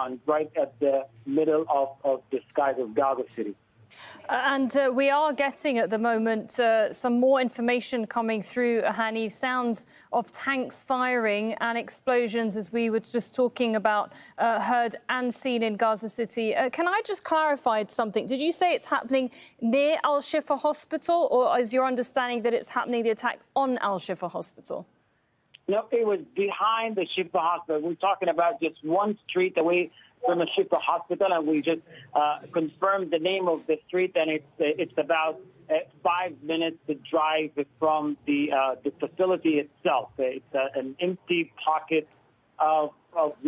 one right at the middle of the skies of Gaza City. And we are getting at the moment some more information coming through, Hani. Sounds of tanks firing and explosions, as we were just talking about, heard and seen in Gaza City. Can I just clarify something? Did you say it's happening near Al-Shifa Hospital, or is your understanding that it's happening, the attack on Al-Shifa Hospital? No, it was behind the Shifa Hospital. We're talking about just one street away from the Shifa Hospital, and we just confirmed the name of the street, and it's about 5 minutes to drive from the facility itself. It's an empty pocket of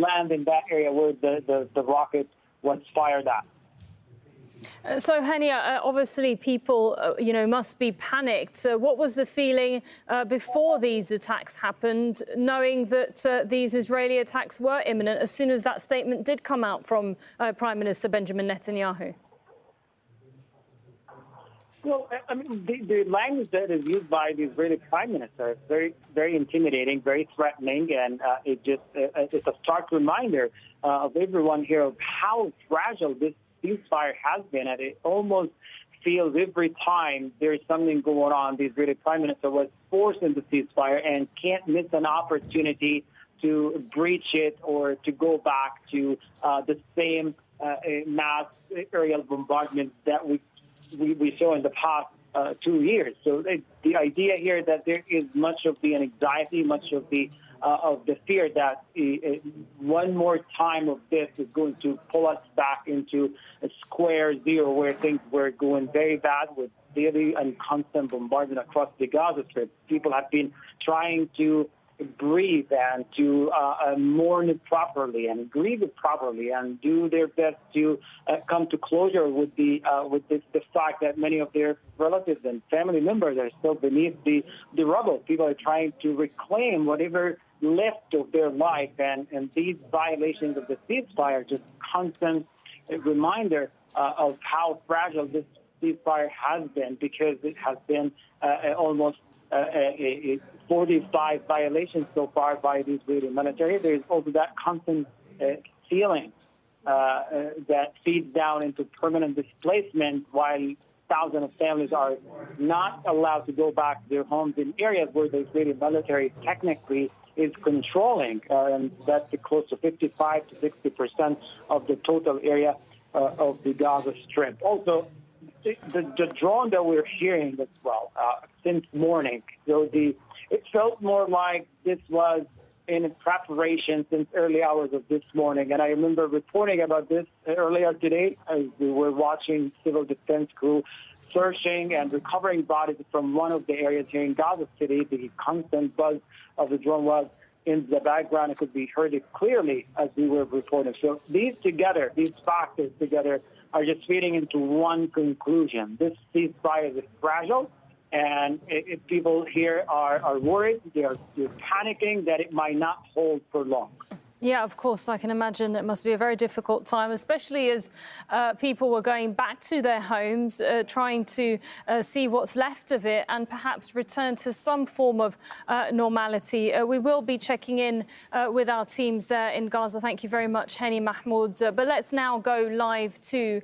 land in that area where the rocket was fired at. So, Hania, obviously people, must be panicked. What was the feeling before these attacks happened, knowing that these Israeli attacks were imminent as soon as that statement did come out from Prime Minister Benjamin Netanyahu? Well, I mean, the language that is used by the Israeli Prime Minister is very, very intimidating, very threatening, and it's a stark reminder of everyone here of how fragile this ceasefire has been, and it almost feels every time there is something going on, the Israeli Prime Minister was forced into ceasefire and can't miss an opportunity to breach it or to go back to the same mass aerial bombardment that we saw in the past 2 years. So the idea here that there is much of the anxiety, much of the fear that one more time of this is going to pull us back into a square zero where things were going very bad with daily and constant bombardment across the Gaza Strip. People have been trying to breathe and to mourn it properly and grieve it properly and do their best to come to closure with the fact that many of their relatives and family members are still beneath the rubble. People are trying to reclaim whatever left of their life, and these violations of the ceasefire just constant reminder of how fragile this ceasefire has been, because it has been almost 45 violations so far by the Israeli military. There is also that constant feeling that feeds down into permanent displacement, while thousands of families are not allowed to go back to their homes in areas where the Israeli military technically is controlling, and that's close to 55 to 60% of the total area of the Gaza Strip. Also, the drone that we're hearing as well since morning, so it felt more like this was in preparation since early hours of this morning. And I remember reporting about this earlier today as we were watching civil defense crew searching and recovering bodies from one of the areas here in Gaza City. The constant buzz of the drone was in the background. It could be heard clearly as we were reporting. So these factors together are just feeding into one conclusion. This ceasefire is fragile, and if people here are worried, they're panicking that it might not hold for long. Yeah, of course, I can imagine it must be a very difficult time, especially as people were going back to their homes, trying to see what's left of it and perhaps return to some form of normality. We will be checking in with our teams there in Gaza. Thank you very much, Hani Mahmoud. But let's now go live to